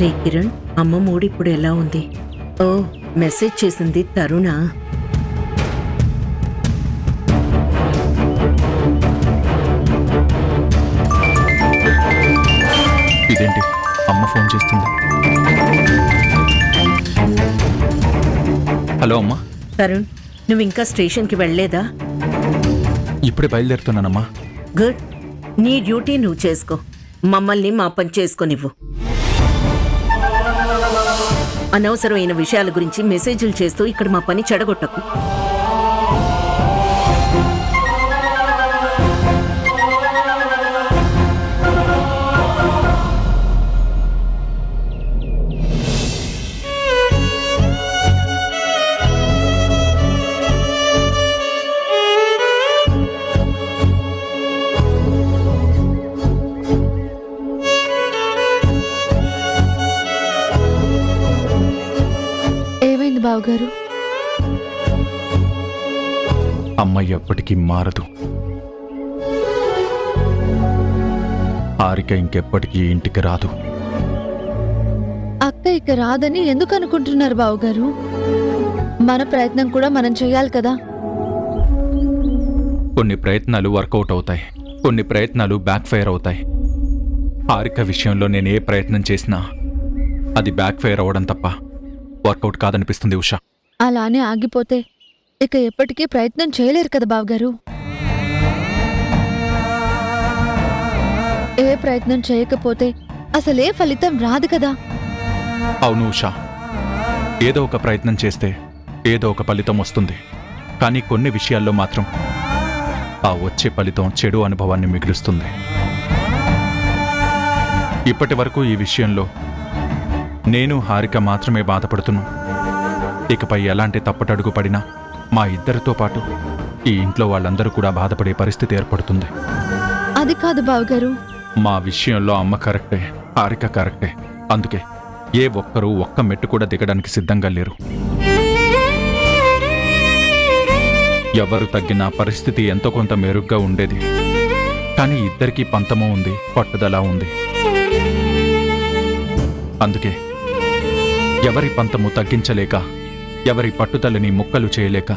రే కిరణ్, అమ్మ మూడు ఇప్పుడు ఎలా ఉంది? ఓ, మెసేజ్ చేసింది తరుణ. ఇదేంటి అమ్మ ఫోన్ చేస్తుంది? హలో అమ్మా. తరుణ్, నువ్వు ఇంకా స్టేషన్కి వెళ్ళలేదా? ఇప్పుడే బయలుదేరుతున్నానమ్మా. గుడ్. నీ డ్యూటీ నువ్వు చేసుకో, మమ్మల్ని మా పని చేసుకోనివ్వు. అనవసరమైన విషయాల గురించి మెసేజ్లు చేస్తూ ఇక్కడ మా పని చెడగొట్టకు. బావగారు, అమ్మ ఎప్పటికీ మారదు. హారిక ఇంకెప్పటికీ ఇంటికి రాదు. అక్క ఇక రాదని ఎందుకు అనుకుంటున్నారు బావగారు? మన ప్రయత్నం కూడా మనం చేయాలి కదా. కొన్ని ప్రయత్నాలు వర్కౌట్ అవుతాయి, కొన్ని ప్రయత్నాలు బ్యాక్ ఫైర్ అవుతాయి. హారిక విషయంలో నేను ఏ ప్రయత్నం చేసినా అది బ్యాక్ ఫైర్ అవ్వడం తప్ప వర్కౌట్ కాదనిపిస్తుంది ఉషా. అలానే ఆగిపోతే ఇక ఎప్పటికీ ప్రయత్నం చేయలేరు కదా బావగారు. ఏ ప్రయత్నం చేయకపోతే అసలే ఫలితం రాదు కదా. అవును ఉషా, ఏదో ఒక ప్రయత్నం చేస్తే ఏదో ఒక ఫలితం వస్తుంది. కానీ కొన్ని విషయాల్లో మాత్రం ఆ వచ్చే ఫలితం చెడు అనుభవాన్ని మిగులుస్తుంది. ఇప్పటి వరకు ఈ విషయంలో నేను హారిక మాత్రమే బాధపడుతున్నాం. ఇకపై ఎలాంటి తప్పటడుగు పడినా మా ఇద్దరితో పాటు ఈ ఇంట్లో వాళ్ళందరూ కూడా బాధపడే పరిస్థితి ఏర్పడుతుంది. అది కాదు బావగారు. మా విషయంలో అమ్మ కరెక్టే, హారిక కరెక్టే. అందుకే ఏ ఒక్కరూ ఒక్క మెట్టు కూడా దిగడానికి సిద్ధంగా లేరు. ఎవరు తగ్గినా పరిస్థితి ఎంతో కొంత మెరుగ్గా ఉండేది. కానీ ఇద్దరికీ పంతము ఉంది, పట్టుదల ఉంది. అందుకే ఎవరి పంతము తగ్గించలేక, ఎవరి పట్టుదలని ముక్కలు చేయలేక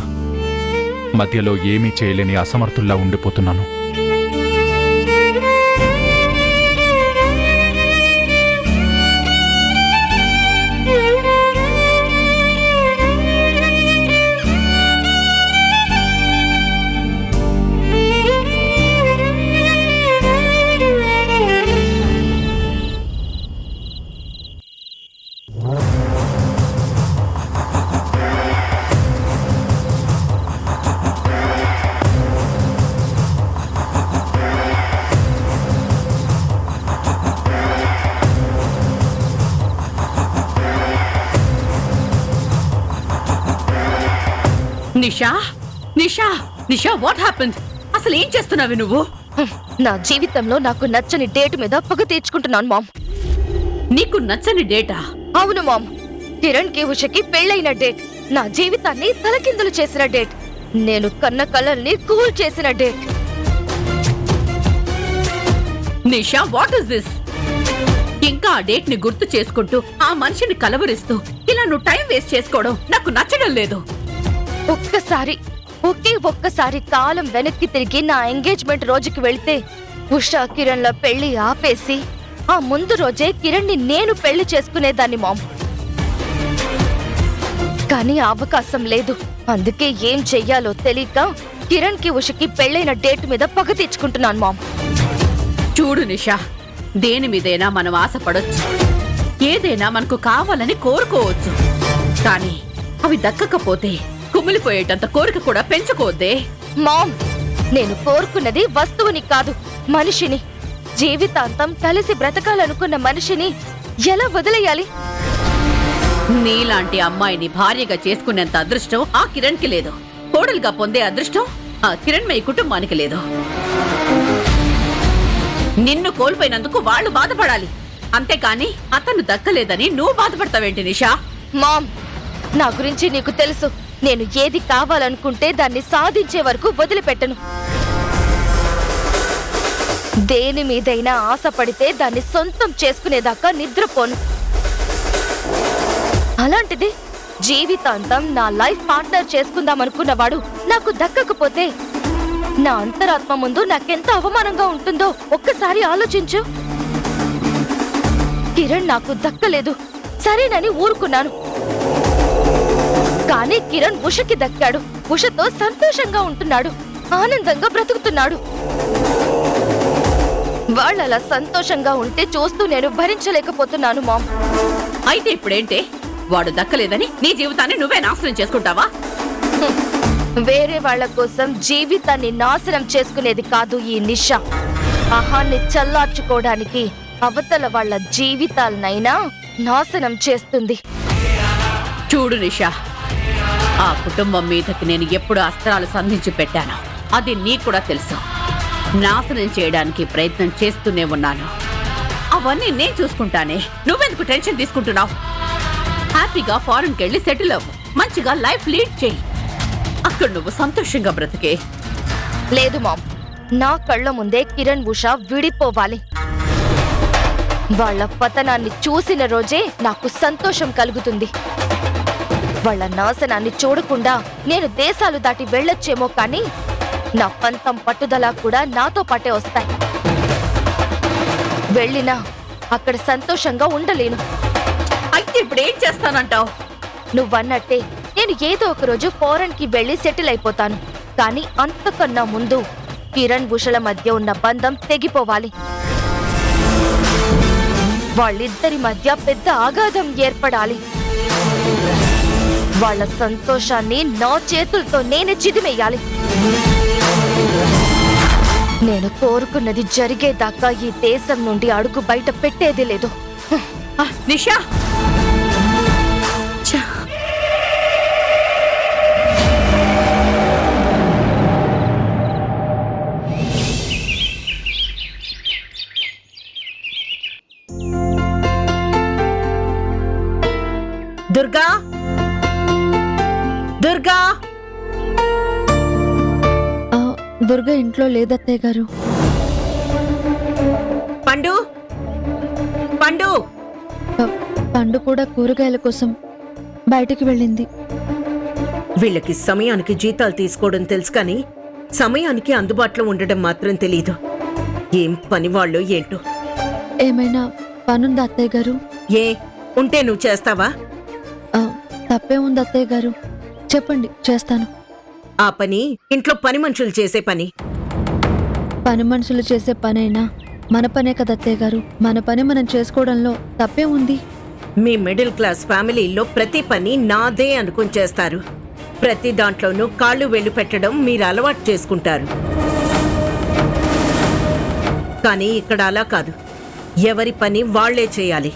మధ్యలో ఏమీ చేయలేని అసమర్థుల్లా ఉండిపోతున్నాను. నిషా, నిషా, నిషా, వాట్ హ్యాపెండ్? అసలు ఏం చేస్తున్నావు నువ్వు? నా జీవితంలో నాకు నచ్చని డేట్ మీద పగ తీర్చుకుంటున్నాను మామ్. నీకు నచ్చని డేటా? అవును మామ్, కిరణ్ కి ఉషకి పెళ్ళైన డేట్, నా జీవితాన్ని తలకిందులు చేసిన డేట్, నేను కన్న కలల్ని కూల్ చేసిన date. Nisha, what is this? ఇంకా ఆ డేట్ ని గుర్తు చేసుకుంటూ ఆ మనిషిని కలవరిస్తూ ఇలా నువ్వు టైం వేస్ట్ చేసుకోవడం నాకు నచ్చడం లేదు. ఒక్కసారి కాలం వెనక్కి తిరిగి నా ఎంగేజ్మెంట్ రోజుకి వెళితే ఉషా కిరణ్ ల పెళ్లి ఆపేసి ఆ ముందు రోజే కిరణ్ ని నేను పెళ్లి చేసుకునేదాన్ని మామ్. కానీ అవకాశం లేదు. అందుకే ఏం చెయ్యాలో తెలియక కిరణ్ కి ఉషకి పెళ్ళైన డేట్ మీద పగ తెచ్చుకుంటున్నాను మామ్. చూడు నిషా, దేని మీదైనా మనం ఆశపడొచ్చు, ఏదైనా మనకు కావాలని కోరుకోవచ్చు. కానీ అవి దక్కకపోతే కుమిలిపోయేటంత కోరిక కూడా పెంచుకోవద్దే. మామ్, నేను కోరుకున్నది వస్తువుని కాదు, మనిషిని. జీవితాంతం కలిసి బ్రతకాలనుకున్న మనిషిని ఎలా వదిలేయాలి? నీలాంటి అమ్మాయిని భార్యగా చేసుకునేంత అదృష్టం ఆ కిరణ్ కి లేదు. కోడలుగా పొందే అదృష్టం ఆ కిరణ్మయి కుటుంబానికి లేదు. నిన్ను కోల్పోయినందుకు వాళ్ళు బాధపడాలి, అంతేకాని అతను దక్కలేదని నువ్వు బాధపడతావేంటి నిషా? మామ్, నా గురించి నీకు తెలుసు. నేను ఏది కావాలనుకుంటే దాన్ని సాధించే వరకు వదిలిపెట్టను. దేని మీదైనా ఆశపడితే దాన్ని సొంతం చేసుకునేదాకా నిద్రపోను. అలాంటిది జీవితాంతం నా లైఫ్ పార్ట్నర్ చేసుకుందాం అనుకున్నవాడు నాకు దక్కకపోతే నా అంతరాత్మ ముందు నాకెంత అవమానంగా ఉంటుందో ఒక్కసారి ఆలోచించు. కిరణ్ నాకు దక్కలేదు సరేనని ఊరుకున్నాను. కానీ కిరణ్ ఉషకి దక్కాడు. ఉషతో సంతోషంగా ఉంటున్నాడు, ఆనందంగా బ్రతుకుతున్నాడు. వాళ్ళలా సంతోషంగా ఉంటే చూస్తూ నేను భరించలేకపోతున్నాను మామ్. అయితే ఇప్పుడేంటే వాడు దక్కలేదని నీ జీవితాన్ని నువ్వే నాశనం చేసుకుంటావా? వేరే వాళ్ళ కోసం జీవితాన్ని నాశనం చేసుకునేది కాదు ఈ నిషా. అహాన్ని చల్లార్చుకోవడానికి అవతల వాళ్ళ జీవితాలనైనా నాశనం చేస్తుంది. చూడు నిషా, ఆ కుటుంబం మీదకి నేను ఎప్పుడు అస్త్రాలు సంధించి పెట్టాను, అది నీకు కూడా తెలుసు. నాశనం చేయడానికి ప్రయత్నం చేస్తూనే ఉన్నాను. అవన్నీ నేను చూసుకుంటానే, నువ్వెందుకు టెన్షన్ తీసుకుంటున్నావు? హ్యాపీగా ఫారెన్కి వెళ్ళి సెటిల్ అవ్వు, మంచిగా లైఫ్ లీడ్ చేయి. అక్కడ నువ్వు సంతోషంగా బ్రతికే. లేదు మామ్, నా కళ్ళ ముందే కిరణ్ ఉష విడిపోవాలి. వాళ్ళ పతనాన్ని చూసిన రోజే నాకు సంతోషం కలుగుతుంది. వాళ్ళ నాశనాన్ని చూడకుండా నేను దేశాలు దాటి వెళ్ళొచ్చేమో కానీ నా పంతం పట్టుదల కూడా నాతో పాటే వస్తాయి. వెళ్ళినా అక్కడ సంతోషంగా ఉండలేను. అయితే ఇప్పుడు ఏం చేస్తానంటావు? నువ్వన్నట్టే నేను ఏదో ఒక రోజు ఫారెన్ కి వెళ్లి సెటిల్ అయిపోతాను. కానీ అంతకన్నా ముందు కిరణ్ ఉషల మధ్య ఉన్న బంధం తెగిపోవాలి. వాళ్ళిద్దరి మధ్య పెద్ద అగాధం ఏర్పడాలి. వాళ్ళ సంతోషాన్ని నా చేతులతో నేనే చిదిమేయాలి. నేను కోరుకున్నది జరిగేదాకా ఈ దేశం నుండి అడుగు బయట పెట్టేది లేదు. నిషా, దుర్గా, దుర్గా. దుర్గా ఇంట్లో లేదత్తయ్య గారు. పండు, పండు. పండు కూడా కూరగాయల కోసం బయటికి వెళ్ళింది. వీళ్ళకి సమయానికి జీతాలు తీసుకోవడం తెలుసు కానీ సమయానికి అందుబాటులో ఉండడం మాత్రం తెలీదు. ఏం పని వాళ్ళు ఏంటో. ఏమైనా పనుందా అత్తయ్య గారు? ఏ ఉంటే నువ్వు చేస్తావా? తప్పే ఉంది అత్తయ్య గారు, చెప్పండి చేస్తాను. ఆ పని ఇంట్లో పని మనుషులు చేసే పని. పని మనుషులు చేసే పనైనా మన పనే కదా అత్తయ్య గారు. మన పని మనం చేసుకోవడంలో తప్పే ఉంది. మీ మిడిల్ క్లాస్ ఫ్యామిలీలో ప్రతి పని నాదే అనుకుని చేస్తారు. ప్రతి దాంట్లోనూ కాళ్ళు వెళ్ళు పెట్టడం మీరు అలవాటు చేసుకుంటారు. కానీ ఇక్కడ అలా కాదు, ఎవరి పని వాళ్లే చేయాలి.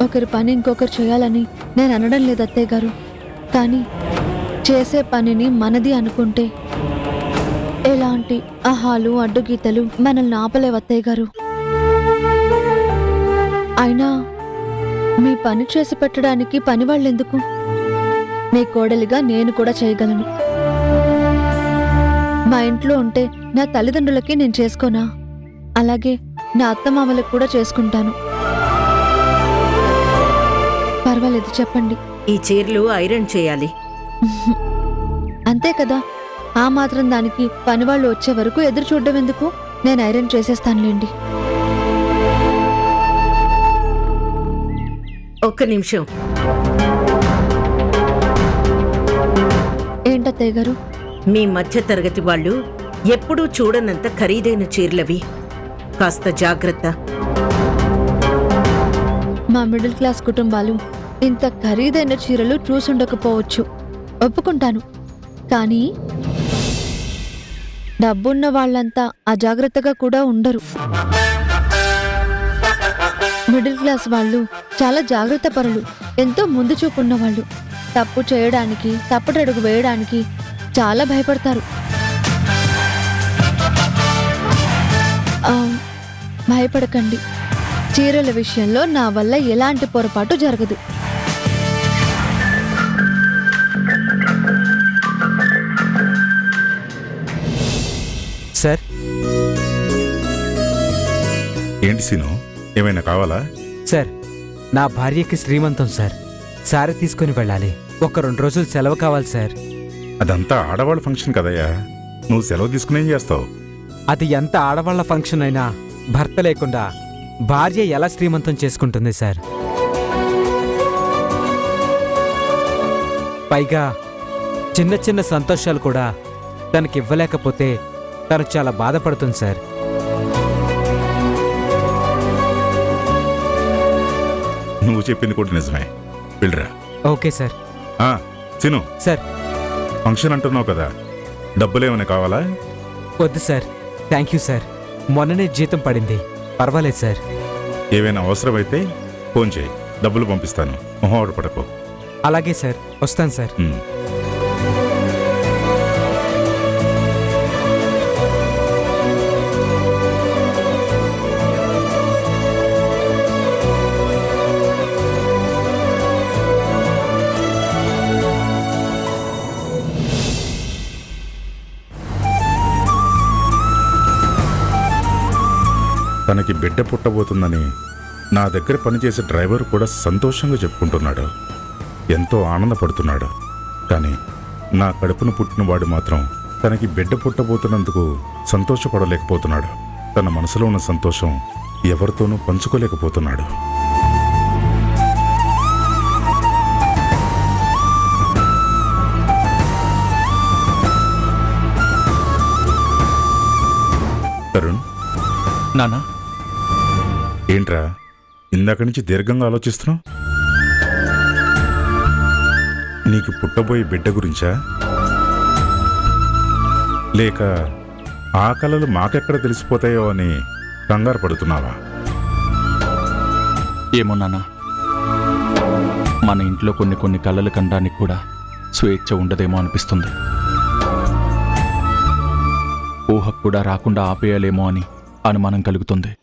ఒకరి పని ఇంకొకరు చేయాలని నేను అనడం లేదు అత్తయ్య గారు. కానీ చేసే పనిని మనది అనుకుంటే ఎలాంటి అహాలు అడ్డుగీతలు మనల్ని ఆపలేవు అత్తయ్య గారు. అయినా మీ పని చేసి పెట్టడానికి పని వాళ్ళెందుకు? మీ కోడలిగా నేను కూడా చేయగలను. మా ఇంట్లో ఉంటే నా తల్లిదండ్రులకి నేను చేసుకోనా? అలాగే నా అత్తమామలకు కూడా చేసుకుంటాను. పర్వాలేదు చెప్పండి. ఈ చీరలు ఐరన్ చేయాలి. అంతే కదా, ఆ మాత్రం దానికి పనివాళ్ళు వచ్చే వరకు ఎదురు చూడడం ఎందుకు? నేను ఐరన్ చేసేస్తానులేండి. ఒక్క నిమిషం. ఏంటత్తయ్య గారు? మీ మధ్య తరగతి వాళ్ళు ఎప్పుడూ చూడనంత ఖరీదైన చీరలవి, కాస్త జాగ్రత్త. మా మిడిల్ క్లాస్ కుటుంబాలు ఇంత ఖరీదైన చీరలు చూసుండకపోవచ్చు, ఒప్పుకుంటాను. కానీ డబ్బున్న వాళ్ళంతా అజాగ్రత్తగా కూడా ఉండరు. మిడిల్ క్లాస్ వాళ్ళు చాలా జాగ్రత్త పరులు, ఎంతో ముందు చూపున్న వాళ్ళు. తప్పు చేయడానికి, తప్పటడుగు వేయడానికి చాలా భయపడతారు. భయపడకండి, చీరల విషయంలో నా వల్ల ఎలాంటి పొరపాటు జరగదు. సార్, ఏంటి సీను, ఏమైనా కావాలా? సార్ నా భార్యకి శ్రీమంతం సార్. సారీ తీసుకుని వెళ్ళాలి. ఒక 2 రోజులు సెలవు కావాలి సార్. అదంతా ఆడవాళ్ళ ఫంక్షన్ కదయ్యా, నువ్వు సెలవు తీసుకుని ఏం చేస్తావు? అది ఎంత ఆడవాళ్ళ ఫంక్షన్ అయినా భర్త లేకుండా భార్య ఎలా శ్రీమంతం చేసుకుంటుంది సార్? పైగా చిన్న చిన్న సంతోషాలు కూడా తనకి ఇవ్వలేకపోతే తను చాలా బాధపడుతుంది సార్. నువ్వు చెప్పింది కూడా నిజమే, వెళ్ళరా. Okay sir. Sinu, sir function అంటున్నావు కదా, డబ్బులేమైనా కావాలా? వద్దు సార్, థ్యాంక్ యూ సార్. మొన్ననే జీతం పడింది, పర్వాలేదు సార్. ఏవైనా అవసరమైతే ఫోన్ చేయి, డబ్బులు పంపిస్తాను. మొహం పడకు. అలాగే సార్, వస్తాను సార్. తనకి బిడ్డ పుట్టబోతుందని నా దగ్గర పనిచేసే డ్రైవర్ కూడా సంతోషంగా చెప్పుకుంటున్నాడు, ఎంతో ఆనందపడుతున్నాడు. కానీ నా కడుపును పుట్టినవాడు మాత్రం తనకి బిడ్డ పుట్టబోతున్నందుకు సంతోషపడలేకపోతున్నాడు. తన మనసులో ఉన్న సంతోషం ఎవరితోనూ పంచుకోలేకపోతున్నాడు. తరుణ్, నానా, ఏంట్రా ఇందాక నుంచి దీర్ఘంగా ఆలోచిస్తున్నావు? నీకు పుట్టబోయే బిడ్డ గురించా, లేక ఆ కలలు మాకెక్కడ తెలిసిపోతాయో అని కంగారు పడుతున్నావా? ఏమో నాన్న, మన ఇంట్లో కొన్ని కలలు కనడానికి కూడా స్వేచ్ఛ ఉండదేమో అనిపిస్తుంది. ఊహకు కూడా రాకుండా ఆపేయాలేమో అని అనుమానం కలుగుతుంది.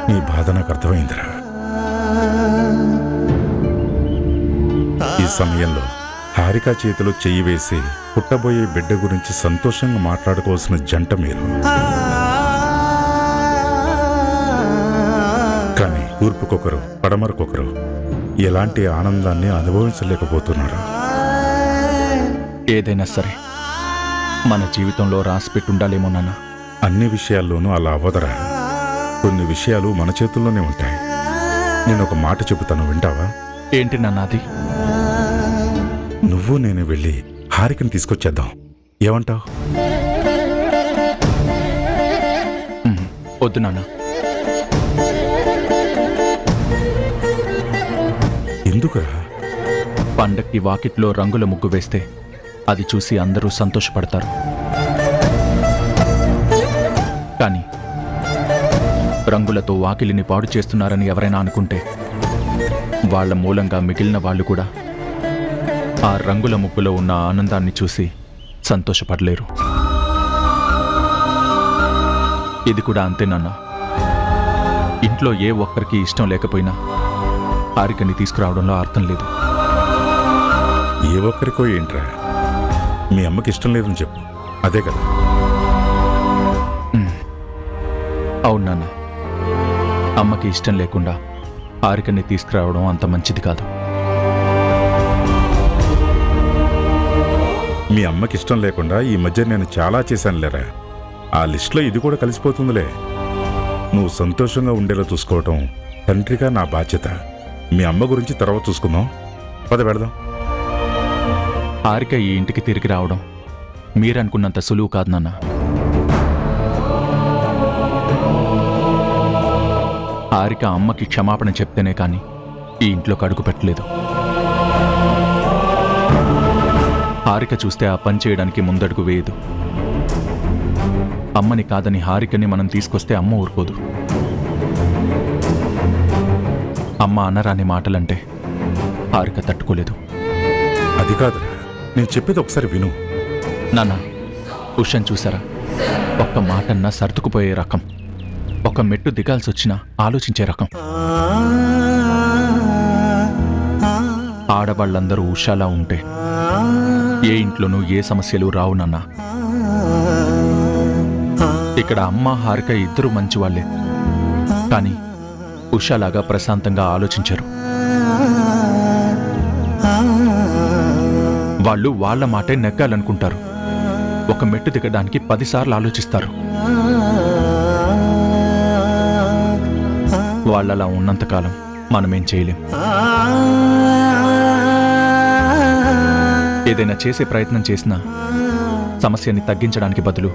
నీ బాధ నాకు అర్థమైందిరా. ఈ సమయంలో హారిక చేతిలో చెయ్యి వేసి పుట్టబోయే బిడ్డ గురించి సంతోషంగా మాట్లాడుకోవాల్సిన జంట మీరు. కానీ తూర్పుకొకరు పడమరకొకరు ఎలాంటి ఆనందాన్ని అనుభవించలేకపోతున్నారు. ఏదైనా సరే మన జీవితంలో రాసి పెట్టుండాలేమో నాన్న. అన్ని విషయాల్లోనూ అలా అవ్వదరా. కొన్ని విషయాలు మన చేతుల్లోనే ఉంటాయి. నేను ఒక మాట చెబుతాను, వింటావా? ఏంటి నాన్న అది? నువ్వు నేను వెళ్ళి హారికని తీసుకొచ్చేద్దాం, ఏమంటావు? వద్దు నాన్న. ఎందుకురా? పండక్కి వాకిట్లో రంగుల ముగ్గు వేస్తే అది చూసి అందరూ సంతోషపడతారు. కానీ రంగులతో వాకిలిని పాడు చేస్తున్నారని ఎవరైనా అనుకుంటే వాళ్ల మూలంగా మిగిలిన వాళ్ళు కూడా ఆ రంగుల ముగ్గులో ఉన్న ఆనందాన్ని చూసి సంతోషపడలేరు. ఇది కూడా అంతేనన్నా. ఇంట్లో ఏ ఒక్కరికి ఇష్టం లేకపోయినా హారికని తీసుకురావడంలో అర్థం లేదు. ఏ ఒక్కరికో ఏంట్రా? మీ అమ్మకి ఇష్టం లేదని చెప్పు, అదే కదా. అవును నాన్న, అమ్మకి ఇష్టం లేకుండా హారికని తీసుకురావడం అంత మంచిది కాదు. మీ అమ్మకి ఇష్టం లేకుండా ఈ మధ్య నేను చాలా చేశానులేరా. ఆ లిస్టులో ఇది కూడా కలిసిపోతుందిలే. నువ్వు సంతోషంగా ఉండేలా చూసుకోవటం తండ్రిగా నా బాధ్యత. మీ అమ్మ గురించి తర్వాత చూసుకుందాం, పద పెడదాం. హారిక ఈ ఇంటికి తిరిగి రావడం మీరనుకున్నంత సులువు కాదు నాన్న. హారిక అమ్మకి క్షమాపణ చెప్తేనే కానీ ఈ ఇంట్లోకి అడుగు పెట్టలేదు. హారిక చూస్తే ఆ పని చేయడానికి ముందడుగు వేయదు. అమ్మని కాదని హారికని మనం తీసుకొస్తే అమ్మ ఊరుకోదు. అమ్మ అనరాని మాటలంటే హారిక తట్టుకోలేదు. అది కాదురా, నేను చెప్పేది ఒకసారి విను. నాన్న, ఉషన్ చూసారా? ఒక్క మాటన్నా సర్దుకుపోయే రకం, ఒక మెట్టు దిగాల్సి వచ్చినా ఆలోచించే రకం. ఆడవాళ్ళందరూ ఉషాలా ఉంటే ఏ ఇంట్లోనూ ఏ సమస్యలు రావు నాన్న. ఇక్కడ అమ్మ హారిక ఇద్దరు మంచివాళ్లే, కానీ ఉషాలాగా ప్రశాంతంగా ఆలోచించరు. వాళ్ళు వాళ్ళ మాటే నెగ్గాలనుకుంటారు. ఒక మెట్టు దిగడానికి 10 సార్లు ఆలోచిస్తారు. వాళ్ళలా ఉన్నంతకాలం మనమేం చేయలేం. ఏదైనా చేసే ప్రయత్నం చేసినా సమస్యని తగ్గించడానికి బదులు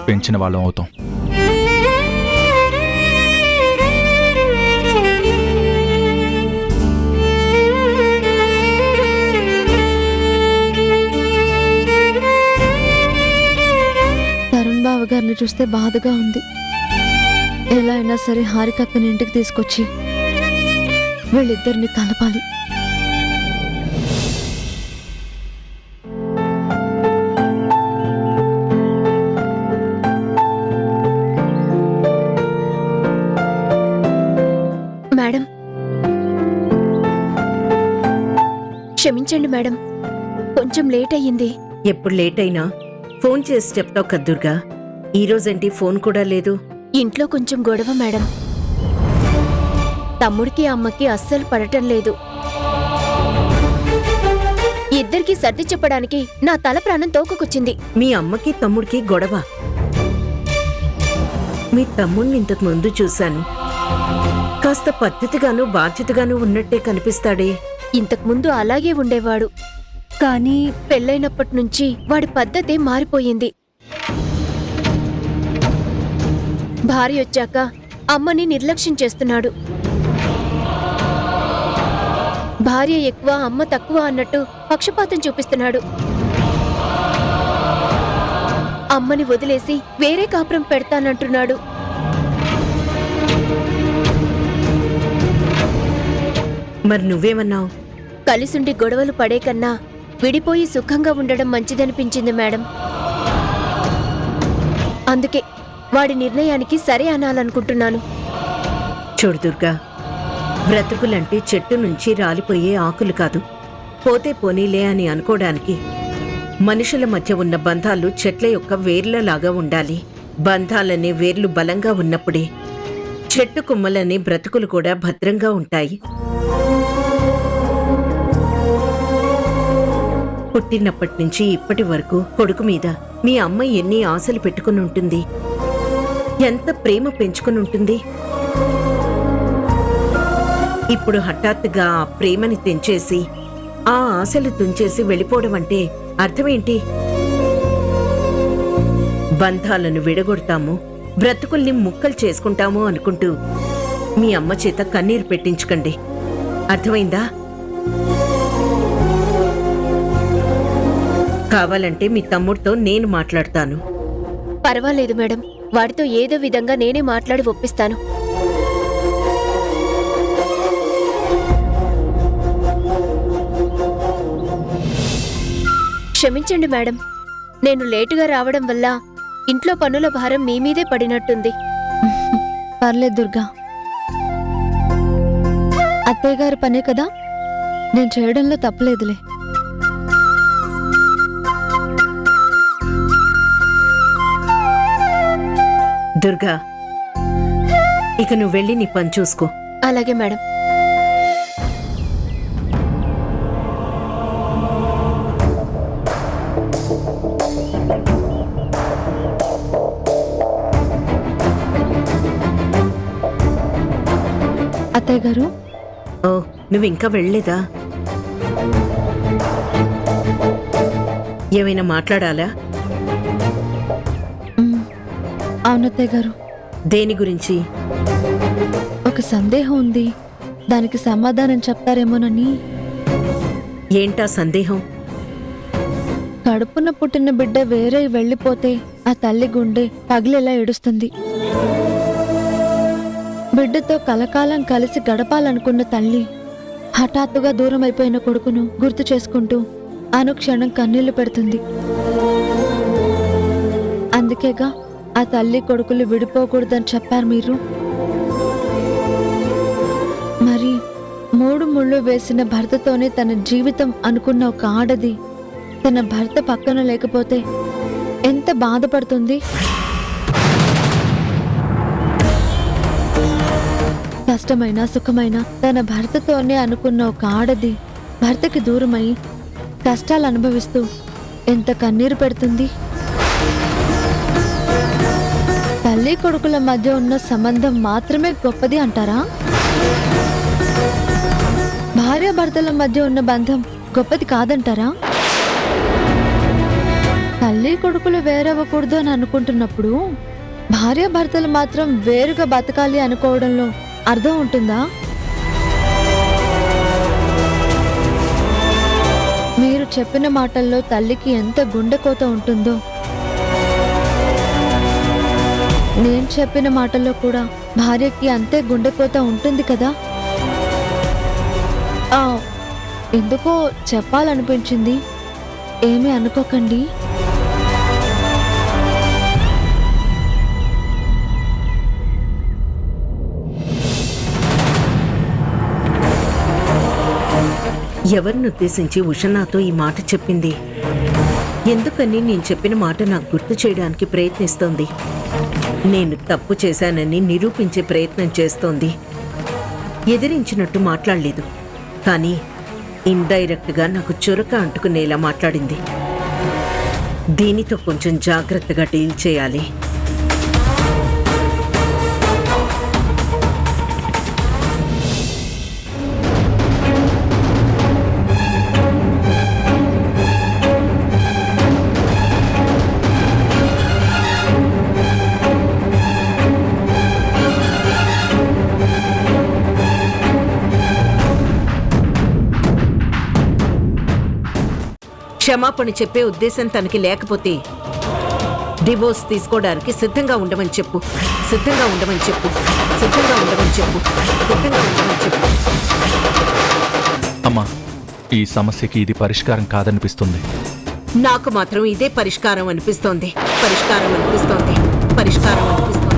పెంచిన వాళ్ళం అవుతాం. తరుణ్ బావ గారిని చూస్తే బాధగా ఉంది. ఎలా అయినా సరే హారికక్కని ఇంటికి తీసుకొచ్చి వీళ్ళిద్దరిని కలపాలి. మేడం, క్షమించండి మేడం, కొంచెం లేట్ అయ్యింది. ఎప్పుడు లేట్ అయినా ఫోన్ చేసి చెప్తావు కదా దుర్గా. ఈరోజేంటి ఫోన్ కూడా లేదు? ఇంట్లో కొంచెం గొడవ మేడం. తమ్ముడికి అమ్మకి అస్సలు పడటం లేదు. ఇద్దరికి సర్ది చెప్పడానికి నా తల ప్రాణం తోకకొచ్చింది. మీ అమ్మకి తమ్ముడికి గొడవ? మీ తమ్ముడిని ఇంతకు ముందు చూశాను. కాస్త పద్ధతిగాను బాధ్యతగాను ఉన్నట్టే కనిపిస్తాడే. ఇంతకుముందు అలాగే ఉండేవాడు, కానీ పెళ్ళైనప్పటి నుంచి వాడి పద్ధతే మారిపోయింది. భార్య వచ్చాక అమ్మని నిర్లక్ష్యం చేస్తున్నాడు. భార్య ఎక్కువ అమ్మ తక్కువ అన్నట్టు పక్షపాతం చూపిస్తున్నాడు. అమ్మని వదిలేసి వేరే కాపురం పెడతానంటున్నాడు. మరి నువ్వేమన్నావు? కలిసుండి గొడవలు పడే కన్నా విడిపోయి సుఖంగా ఉండడం మంచిదనిపించింది మేడం. అందుకే వాడి నిర్ణయానికి సరే అనాలనుకుంటున్నాను. చూడు దుర్గా, బ్రతుకులంటే చెట్టు నుంచి రాలిపోయే ఆకులు కాదు. పోతే పోనీలే అని అనుకోవడానికి మనుషుల మధ్య ఉన్న బంధాలు చెట్ల యొక్క వేర్లలాగా ఉండాలి. బంధాలనే వేర్లు బలంగా ఉన్నప్పుడే చెట్టు కొమ్మలనే బ్రతుకులు కూడా భద్రంగా ఉంటాయి. పుట్టినప్పటి నుంచి ఇప్పటి వరకు కొడుకు మీద మీ అమ్మ ఎన్ని ఆశలు పెట్టుకుని ఉంటుంది, ఎంత ప్రేమ పెంచుకుని ఉంటుంది. ఇప్పుడు హఠాత్తుగా ఆ ప్రేమని తెంచేసి ఆ ఆశలు తుంచేసి వెళ్ళిపోవడం అంటే అర్థమేంటి? బంధాలను విడగొడతాము, బ్రతుకుల్ని ముక్కలు చేసుకుంటాము అనుకుంటూ మీ అమ్మ చేత కన్నీరు పెట్టించకండి. అర్థమైందా? కావాలంటే మీ తమ్ముడితో నేను మాట్లాడతాను. పర్వాలేదు మేడం, వాడితో ఏదో విధంగా నేనే మాట్లాడి ఒప్పిస్తాను. క్షమించండి మేడం, నేను లేటుగా రావడం వల్ల ఇంట్లో పనుల భారం మీ మీదే పడినట్టుంది. పర్లేదు దుర్గా, అత్తయ్య గారి పనే కదా, నేను చేయడంలో తప్పలేదులే. దుర్గా, ఇక నువ్వు వెళ్ళి నీ పని చూసుకో. అలాగే మేడం. అత్తయ్య గారు, ఓ, నువ్వు ఇంకా వెళ్ళలేదా? ఏమైనా మాట్లాడాలా? అవునత్తయ్య గారు. దేని గురించి? ఒక సందేహం ఉంది, దానికి సమాధానం చెప్తారేమోనని. ఏంటా సందేహం? కడుపున పుట్టిన బిడ్డ వేరే వెళ్ళిపోతే ఆ తల్లి గుండె పగిలేలా ఏడుస్తుంది. బిడ్డతో కలకాలం కలిసి గడపాలనుకున్న తల్లి హఠాత్తుగా దూరం అయిపోయిన కొడుకును గుర్తు చేసుకుంటూ అనుక్షణం కన్నీళ్లు పెడుతుంది. అందుకేగా ఆ తల్లి కొడుకులు విడిపోకూడదని చెప్పారు మీరు. మరి 3 ముళ్ళు వేసిన భర్తతోనే తన జీవితం అనుకున్న ఒక ఆడది తన భర్త పక్కన లేకపోతే ఎంత బాధపడుతుంది? కష్టమైన సుఖమైన తన భర్తతోనే అనుకున్న ఒక ఆడది భర్తకి దూరమై కష్టాలు అనుభవిస్తూ ఎంత కన్నీరు పెడుతుంది. తల్లి కొడుకుల మధ్య ఉన్న సంబంధం మాత్రమే గొప్పది అంటారా? భార్యాభర్తల మధ్య ఉన్న బంధం గొప్పది కాదంటారా? తల్లి కొడుకులు వేరవ్వకూడదు అని అనుకుంటున్నప్పుడు భార్యాభర్తలు మాత్రం వేరుగా బతకాలి అనుకోవడంలో అర్థం ఉంటుందా? మీరు చెప్పిన మాటల్లో తల్లికి ఎంత గుండెకోత ఉంటుందో నేను చెప్పిన మాటల్లో కూడా భార్యకి అంతే గుండెకోత ఉంటుంది కదా. ఎందుకో చెప్పాలనిపించింది, ఏమీ అనుకోకండి. ఎవరిని ఉద్దేశించి ఉష నాతో ఈ మాట చెప్పింది? ఎందుకని నేను చెప్పిన మాట నాకు గుర్తు చేయడానికి ప్రయత్నిస్తోంది. నేను తప్పు చేశానని నిరూపించే ప్రయత్నం చేస్తోంది. ఎదిరించినట్టు మాట్లాడలేదు, కానీ ఇండైరెక్ట్గా నాకు చురక అంటుకునేలా మాట్లాడింది. దీనితో కొంచెం జాగ్రత్తగా డీల్ చేయాలి. క్షమాపణ చెప్పే ఉద్దేశం తనకి లేకపోతే డివోర్స్ తీసుకోవడానికి సిద్ధంగా ఉండమని చెప్పు. సిద్ధంగా ఉండమని చెప్పు. సిద్ధంగా ఉండమని చెప్పు. సిద్ధంగా ఉండమని చెప్పు. అమ్మా, ఈ సమస్యకి ఇది పరిష్కారం కాదనిపిస్తుంది. నాకు మాత్రం ఇదే పరిష్కారం అనిపిస్తోంది. పరిష్కారం అనిపిస్తోంది. పరిష్కారం అనిపిస్తోంది.